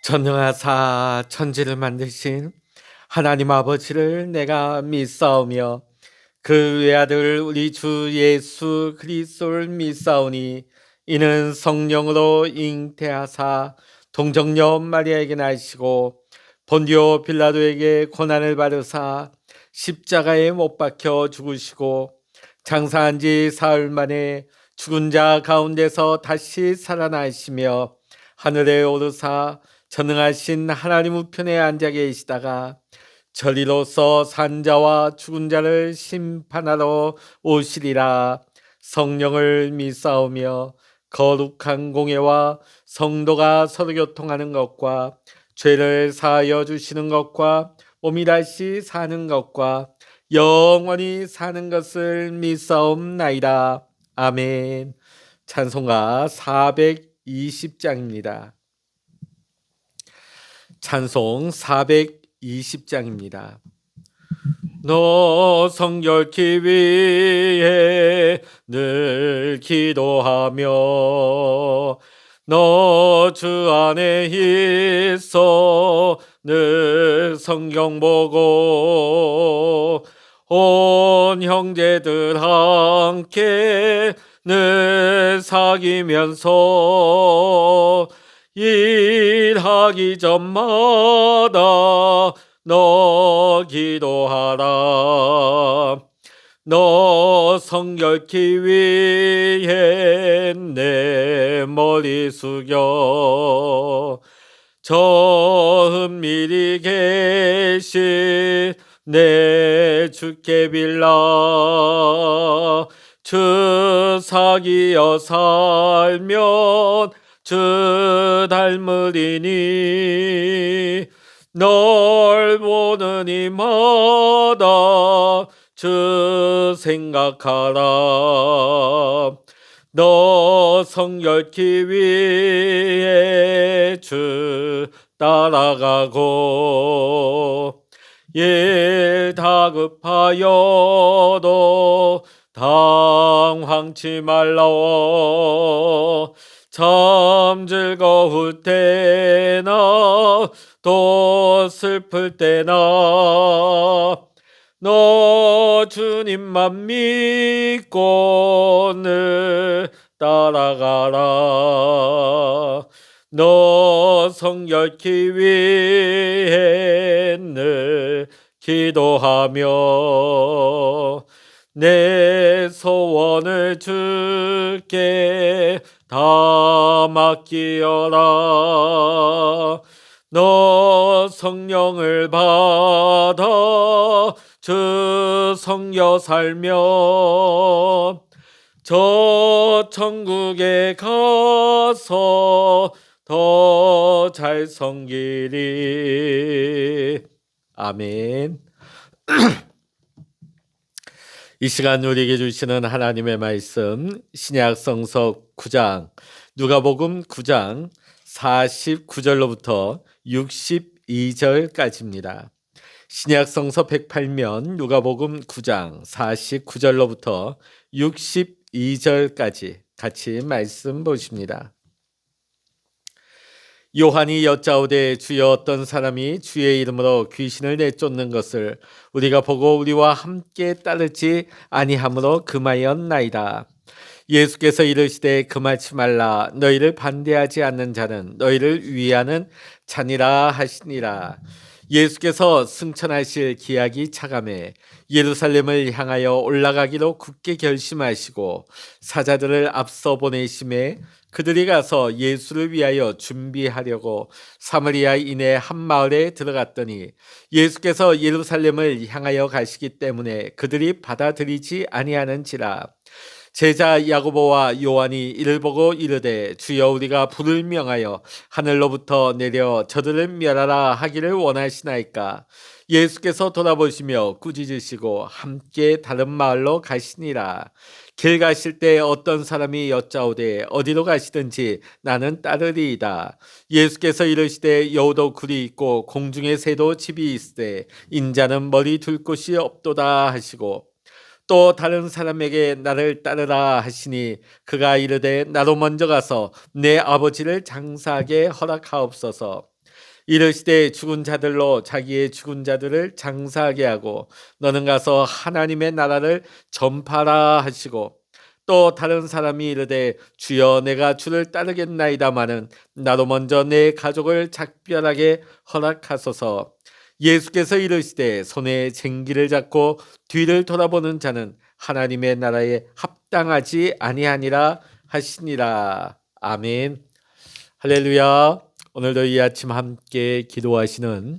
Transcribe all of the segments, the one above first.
전능하사 천지를 만드신 하나님 아버지를 내가 믿사오며 그 외아들 우리 주 예수 그리스도를 믿사오니 이는 성령으로 잉태하사 동정녀 마리아에게 나시고 본디오 빌라도에게 고난을 받으사 십자가에 못 박혀 죽으시고 장사한 지 사흘 만에 죽은 자 가운데서 다시 살아나시며 하늘에 오르사 전능하신 하나님 우편에 앉아 계시다가 저리로서 산자와 죽은 자를 심판하러 오시리라. 성령을 믿사오며 거룩한 공예와 성도가 서로 교통하는 것과 죄를 사하여 주시는 것과 몸이 다시 사는 것과 영원히 사는 것을 믿사옵나이다. 아멘. 찬송가 420장입니다. 찬송 420장입니다. 너 성결케 위해 늘 기도하며 너 주 안에 있어 늘 성경 보고 온 형제들 함께 늘 사귀면서 일하기 전마다 너 기도하라. 너 성결케 위해 내 머리 숙여 저 은밀히 계신 내 주께 빌라. 주 사귀어 살면 주 닮으리니 널 보는 이마다 주 생각하라. 너 성결케 위해 주 따라가고 일 다급하여도 당황치 말라. 참 즐거울 때나 또 슬플 때나 너 주님만 믿고 늘 따라가라. 너 성결케 위해 늘 기도하며 내 소원을 주께 다 맡기어라. 너 성령을 받아 주 성겨 살면 저 천국에 가서 더 잘 섬기리. 아멘. 이 시간 우리에게 주시는 하나님의 말씀 신약 성서 9장 누가복음 9장 49절로부터 62절까지입니다. 신약 성서 108면 누가복음 9장 49절로부터 62절까지 같이 말씀 보십니다. 요한이 여짜오되 주여 어떤 사람이 주의 이름으로 귀신을 내쫓는 것을 우리가 보고 우리와 함께 따르지 아니함으로 금하였나이다. 예수께서 이르시되 금하지 말라. 너희를 반대하지 않는 자는 너희를 위하는 자니라 하시니라. 예수께서 승천하실 기약이 차감해 예루살렘을 향하여 올라가기로 굳게 결심하시고 사자들을 앞서 보내심에 그들이 가서 예수를 위하여 준비하려고 사마리아 이내 한 마을에 들어갔더니 예수께서 예루살렘을 향하여 가시기 때문에 그들이 받아들이지 아니하는지라. 제자 야고보와 요한이 이를 보고 이르되 주여 우리가 불을 명하여 하늘로부터 내려 저들을 멸하라 하기를 원하시나이까. 예수께서 돌아보시며 꾸짖으시고 함께 다른 마을로 가시니라. 길 가실 때 어떤 사람이 여짜오되 어디로 가시든지 나는 따르리이다. 예수께서 이르시되 여우도 굴이 있고 공중의 새도 집이 있으되 인자는 머리 둘 곳이 없도다 하시고 또 다른 사람에게 나를 따르라 하시니 그가 이르되 나로 먼저 가서 내 아버지를 장사하게 허락하옵소서. 이르시되 죽은 자들로 자기의 죽은 자들을 장사하게 하고 너는 가서 하나님의 나라를 전파라 하시고 또 다른 사람이 이르되 주여 내가 주를 따르겠나이다마는 나도 먼저 내 가족을 작별하게 허락하소서. 예수께서 이르시되 손에 쟁기를 잡고 뒤를 돌아보는 자는 하나님의 나라에 합당하지 아니하니라 하시니라. 아멘. 할렐루야. 오늘도 이 아침 함께 기도하시는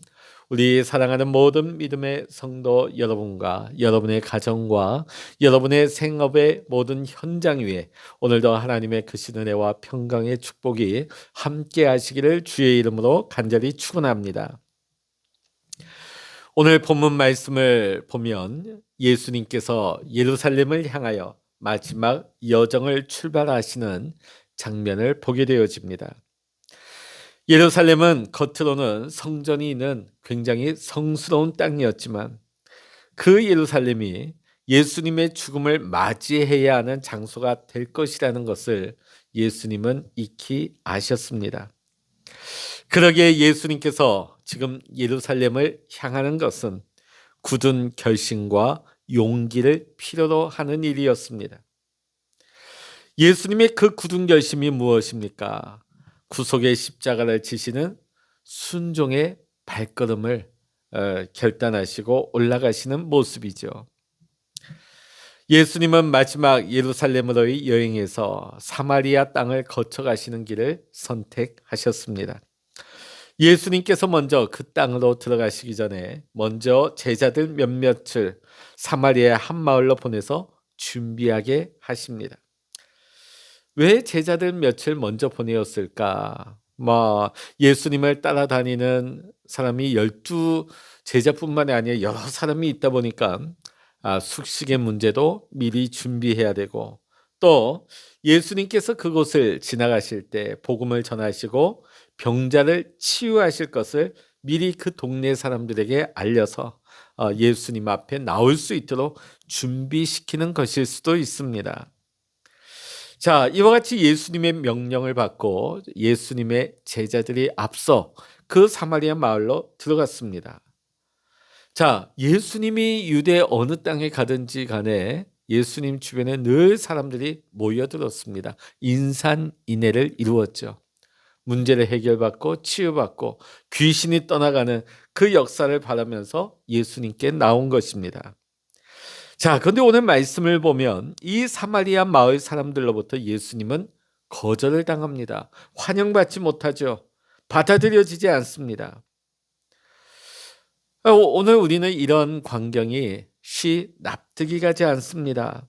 우리 사랑하는 모든 믿음의 성도 여러분과 여러분의 가정과 여러분의 생업의 모든 현장 위에 오늘도 하나님의 크신 은혜와 평강의 축복이 함께 하시기를 주의 이름으로 간절히 축원합니다. 오늘 본문 말씀을 보면 예수님께서 예루살렘을 향하여 마지막 여정을 출발하시는 장면을 보게 되어집니다. 예루살렘은 겉으로는 성전이 있는 굉장히 성스러운 땅이었지만 그 예루살렘이 예수님의 죽음을 맞이해야 하는 장소가 될 것이라는 것을 예수님은 익히 아셨습니다. 그러기에 예수님께서 지금 예루살렘을 향하는 것은 굳은 결심과 용기를 필요로 하는 일이었습니다. 예수님의 그 굳은 결심이 무엇입니까? 구속의 십자가를 지시는 순종의 발걸음을 결단하시고 올라가시는 모습이죠. 예수님은 마지막 예루살렘으로의 여행에서 사마리아 땅을 거쳐 가시는 길을 선택하셨습니다. 예수님께서 먼저 그 땅으로 들어가시기 전에 먼저 제자들 몇몇을 사마리아의 한 마을로 보내서 준비하게 하십니다. 왜 제자들 몇을 먼저 보내었을까? 예수님을 따라다니는 사람이 12 제자뿐만이 아니라 여러 사람이 있다 보니까 숙식의 문제도 미리 준비해야 되고 또 예수님께서 그곳을 지나가실 때 복음을 전하시고 병자를 치유하실 것을 미리 그 동네 사람들에게 알려서 예수님 앞에 나올 수 있도록 준비시키는 것일 수도 있습니다. 자, 이와 같이 예수님의 명령을 받고 예수님의 제자들이 앞서 그 사마리아 마을로 들어갔습니다. 자, 예수님이 유대 어느 땅에 가든지 간에 예수님 주변에 늘 사람들이 모여들었습니다. 인산인해를 이루었죠. 문제를 해결받고 치유받고 귀신이 떠나가는 그 역사를 바라면서 예수님께 나온 것입니다. 자, 그런데 오늘 말씀을 보면 이 사마리아 마을 사람들로부터 예수님은 거절을 당합니다. 환영받지 못하죠. 받아들여지지 않습니다. 오늘 우리는 이런 광경이 납득이 가지 않습니다.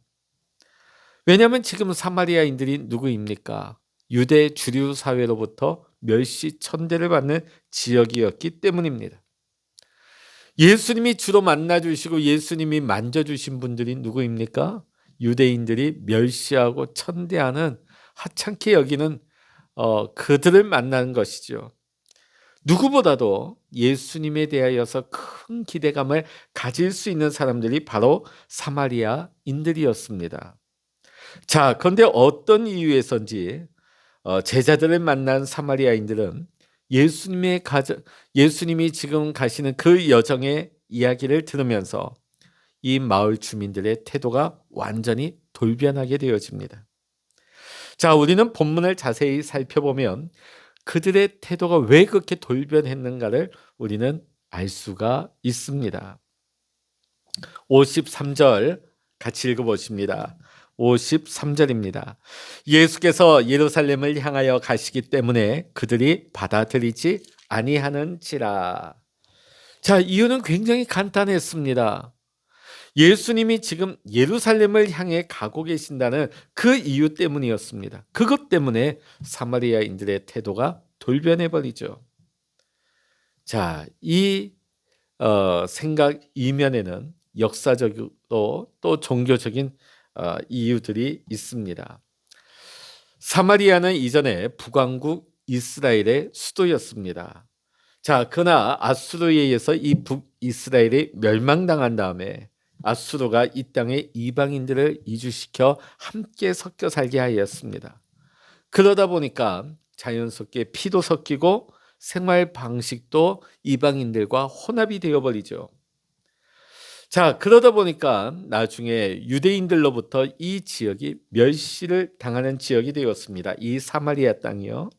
왜냐하면 지금 사마리아인들이 누구입니까? 유대 주류 사회로부터 멸시 천대를 받는 지역이었기 때문입니다. 예수님이 주로 만나주시고 예수님이 만져주신 분들이 누구입니까? 유대인들이 멸시하고 천대하는 하찮게 여기는 그들을 만나는 것이죠. 누구보다도 예수님에 대하여서 큰 기대감을 가질 수 있는 사람들이 바로 사마리아인들이었습니다. 자, 그런데 어떤 이유에서인지 제자들을 만난 사마리아인들은 예수님이 지금 가시는 그 여정의 이야기를 들으면서 이 마을 주민들의 태도가 완전히 돌변하게 되어집니다. 자, 우리는 본문을 자세히 살펴보면 그들의 태도가 왜 그렇게 돌변했는가를 우리는 알 수가 있습니다. 53절 같이 읽어보십니다. 53절입니다. 예수께서 예루살렘을 향하여 가시기 때문에 그들이 받아들이지 아니하는지라. 자, 이유는 굉장히 간단했습니다. 예수님이 지금 예루살렘을 향해 가고 계신다는 그 이유 때문이었습니다. 그것 때문에 사마리아인들의 태도가 돌변해 버리죠. 자, 이 생각 이면에는 역사적으로 또 종교적인 이유들이 있습니다. 사마리아는 이전에 북왕국 이스라엘의 수도였습니다. 자, 그러나 아수르에 의해서 이 북이스라엘이 멸망당한 다음에 아수르가 이 땅에 이방인들을 이주시켜 함께 섞여 살게 하였습니다. 그러다 보니까 자연스럽게 피도 섞이고 생활 방식도 이방인들과 혼합이 되어버리죠. 자, 그러다 보니까 나중에 유대인들로부터 이 지역이 멸시를 당하는 지역이 되었습니다. 이 사마리아 땅이요.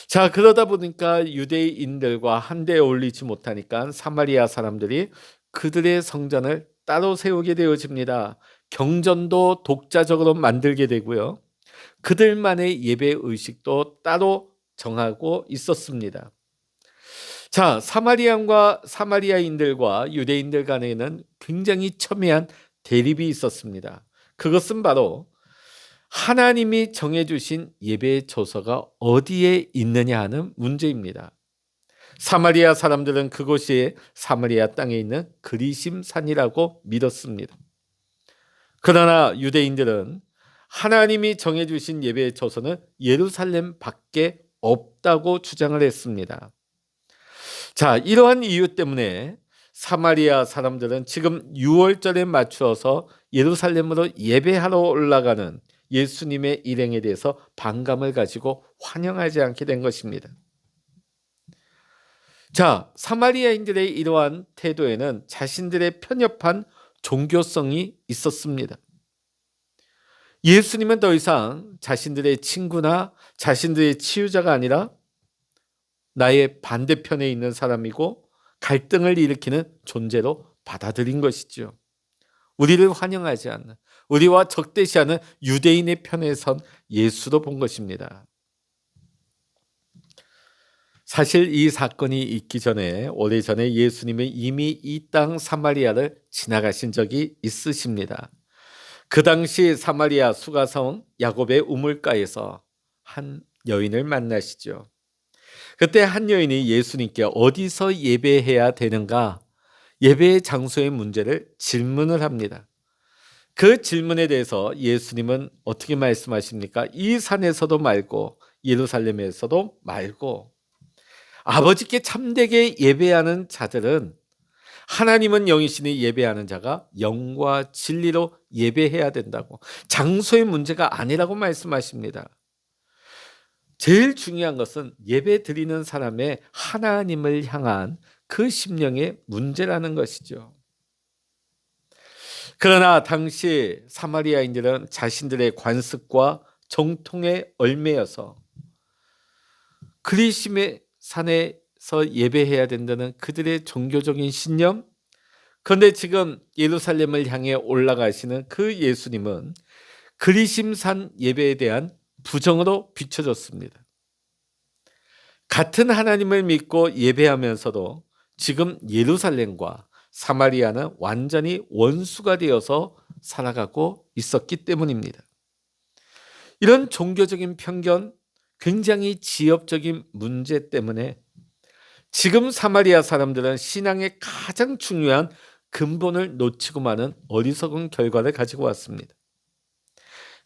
자, 그러다 보니까 유대인들과 한데 어울리지 못하니까 사마리아 사람들이 그들의 성전을 따로 세우게 되어집니다. 경전도 독자적으로 만들게 되고요. 그들만의 예배 의식도 따로 정하고 있었습니다. 자, 사마리아인들과 유대인들 간에는 굉장히 첨예한 대립이 있었습니다. 그것은 바로 하나님이 정해주신 예배 처소가 어디에 있느냐 하는 문제입니다. 사마리아 사람들은 그곳이 사마리아 땅에 있는 그리심산이라고 믿었습니다. 그러나 유대인들은 하나님이 정해주신 예배 처소는 예루살렘 밖에 없다고 주장을 했습니다. 자, 이러한 이유 때문에 사마리아 사람들은 지금 6월절에 맞추어서 예루살렘으로 예배하러 올라가는 예수님의 일행에 대해서 반감을 가지고 환영하지 않게 된 것입니다. 자, 사마리아인들의 이러한 태도에는 자신들의 편협한 종교성이 있었습니다. 예수님은 더 이상 자신들의 친구나 자신들의 치유자가 아니라 나의 반대편에 있는 사람이고 갈등을 일으키는 존재로 받아들인 것이죠. 우리를 환영하지 않는, 우리와 적대시하는 유대인의 편에 선 예수로 본 것입니다. 사실 이 사건이 있기 전에 오래전에 예수님은 이미 이 땅 사마리아를 지나가신 적이 있으십니다. 그 당시 사마리아 수가성 야곱의 우물가에서 한 여인을 만나시죠. 그때 한 여인이 예수님께 어디서 예배해야 되는가, 예배의 장소의 문제를 질문을 합니다. 그 질문에 대해서 예수님은 어떻게 말씀하십니까? 이 산에서도 말고 예루살렘에서도 말고 아버지께 참되게 예배하는 자들은, 하나님은 영이시니 예배하는 자가 영과 진리로 예배해야 된다고, 장소의 문제가 아니라고 말씀하십니다. 제일 중요한 것은 예배 드리는 사람의 하나님을 향한 그 심령의 문제라는 것이죠. 그러나 당시 사마리아인들은 자신들의 관습과 정통에 얽매여서 그리심의 산에서 예배해야 된다는 그들의 종교적인 신념, 그런데 지금 예루살렘을 향해 올라가시는 그 예수님은 그리심산 예배에 대한 부정으로 비춰졌습니다. 같은 하나님을 믿고 예배하면서도 지금 예루살렘과 사마리아는 완전히 원수가 되어서 살아가고 있었기 때문입니다. 이런 종교적인 편견, 굉장히 지엽적인 문제 때문에 지금 사마리아 사람들은 신앙의 가장 중요한 근본을 놓치고 마는 어리석은 결과를 가지고 왔습니다.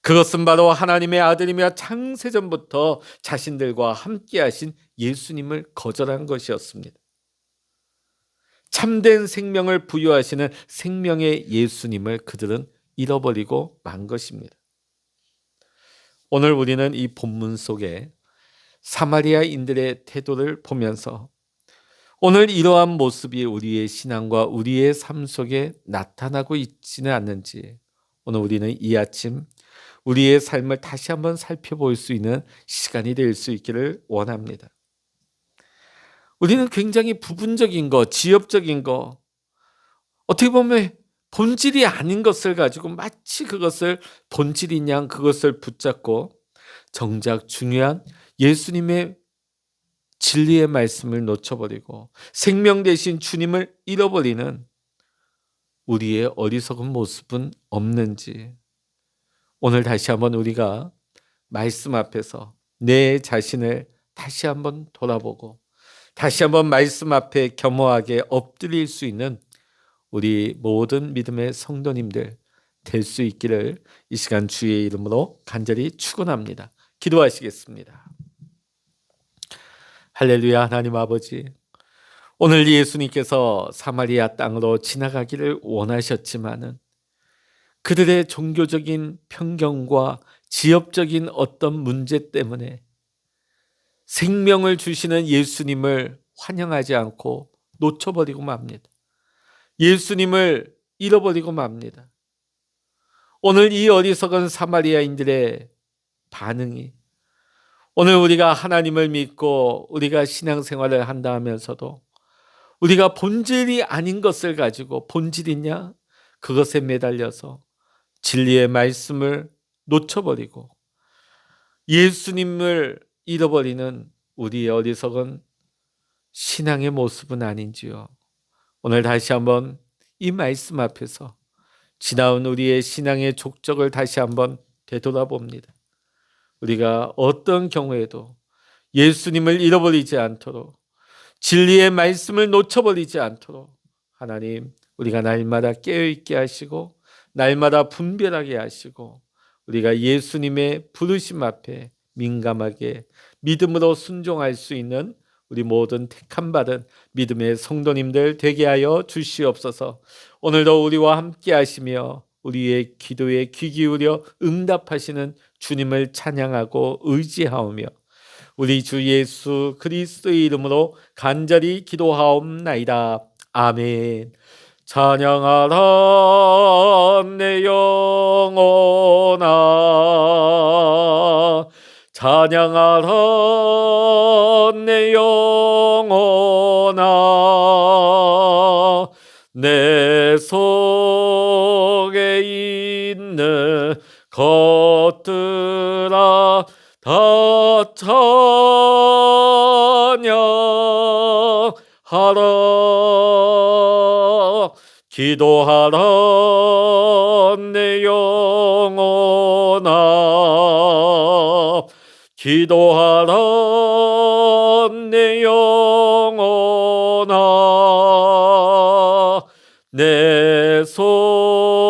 그것은 바로 하나님의 아들이며 창세전부터 자신들과 함께 하신 예수님을 거절한 것이었습니다. 참된 생명을 부여하시는 생명의 예수님을 그들은 잃어버리고 만 것입니다. 오늘 우리는 이 본문 속에 사마리아인들의 태도를 보면서 오늘 이러한 모습이 우리의 신앙과 우리의 삶 속에 나타나고 있지는 않는지, 오늘 우리는 이 아침 우리의 삶을 다시 한번 살펴볼 수 있는 시간이 될 수 있기를 원합니다. 우리는 굉장히 부분적인 거, 지엽적인 거, 어떻게 보면 본질이 아닌 것을 가지고 마치 그것을 본질인 양 그것을 붙잡고 정작 중요한 예수님의 진리의 말씀을 놓쳐버리고 생명 되신 주님을 잃어버리는 우리의 어리석은 모습은 없는지, 오늘 다시 한번 우리가 말씀 앞에서 내 자신을 다시 한번 돌아보고 다시 한번 말씀 앞에 겸허하게 엎드릴 수 있는 우리 모든 믿음의 성도님들 될 수 있기를 이 시간 주의 이름으로 간절히 축원합니다. 기도하시겠습니다. 할렐루야. 하나님 아버지, 오늘 예수님께서 사마리아 땅으로 지나가기를 원하셨지만은 그들의 종교적인 편견과 지엽적인 어떤 문제 때문에 생명을 주시는 예수님을 환영하지 않고 놓쳐버리고 맙니다. 예수님을 잃어버리고 맙니다. 오늘 이 어리석은 사마리아인들의 반응이, 오늘 우리가 하나님을 믿고 우리가 신앙생활을 한다 하면서도 우리가 본질이 아닌 것을 가지고, 본질이냐? 그것에 매달려서 진리의 말씀을 놓쳐버리고 예수님을 잃어버리는 우리의 어리석은 신앙의 모습은 아닌지요. 오늘 다시 한번 이 말씀 앞에서 지나온 우리의 신앙의 족적을 다시 한번 되돌아봅니다. 우리가 어떤 경우에도 예수님을 잃어버리지 않도록, 진리의 말씀을 놓쳐버리지 않도록 하나님, 우리가 날마다 깨어있게 하시고 날마다 분별하게 하시고 우리가 예수님의 부르심 앞에 민감하게 믿음으로 순종할 수 있는 우리 모든 택함받은 믿음의 성도님들 되게 하여 주시옵소서. 오늘도 우리와 함께 하시며 우리의 기도에 귀 기울여 응답하시는 주님을 찬양하고 의지하오며 우리 주 예수 그리스도의 이름으로 간절히 기도하옵나이다. 아멘. 찬양하라 내 영혼아, 찬양하라 내 영혼아, 내 속에 있는 것들아 다 찬양하라. 기도하라 내 영혼아, 기도하라 내 영혼아, 내 속에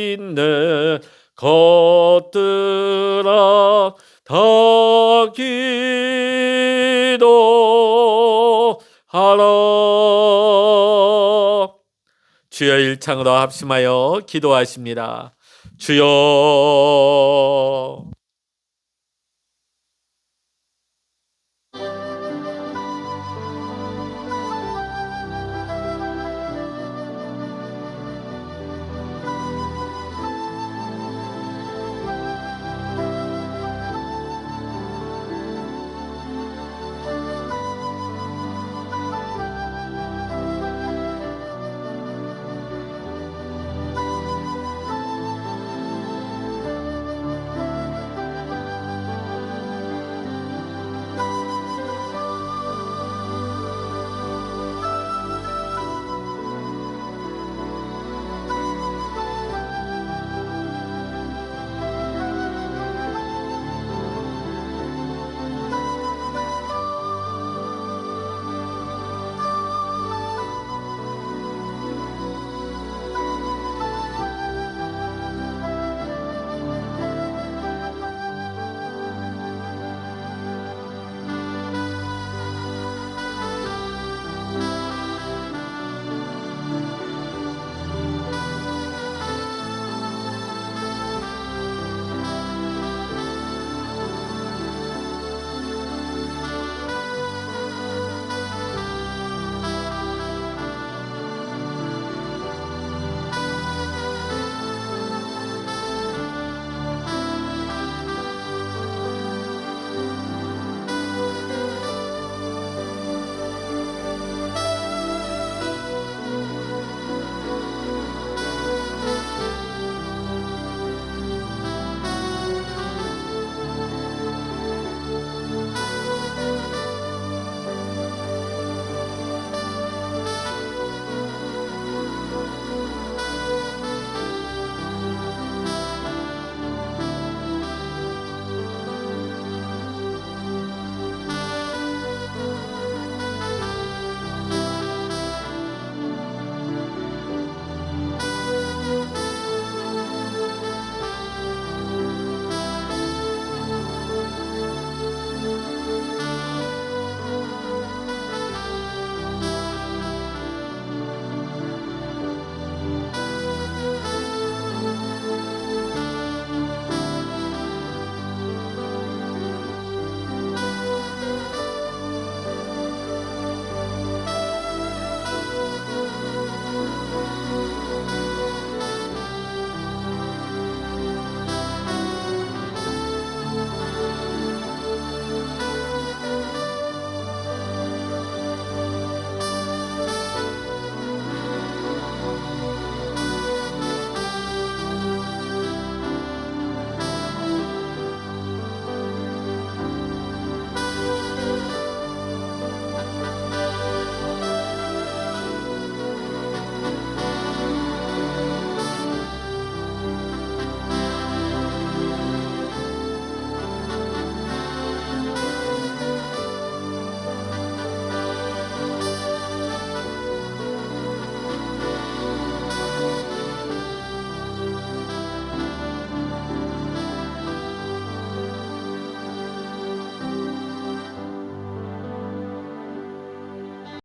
있는 것들아 다 기도하라. 주여 일창으로 합심하여 기도하십니다. 주여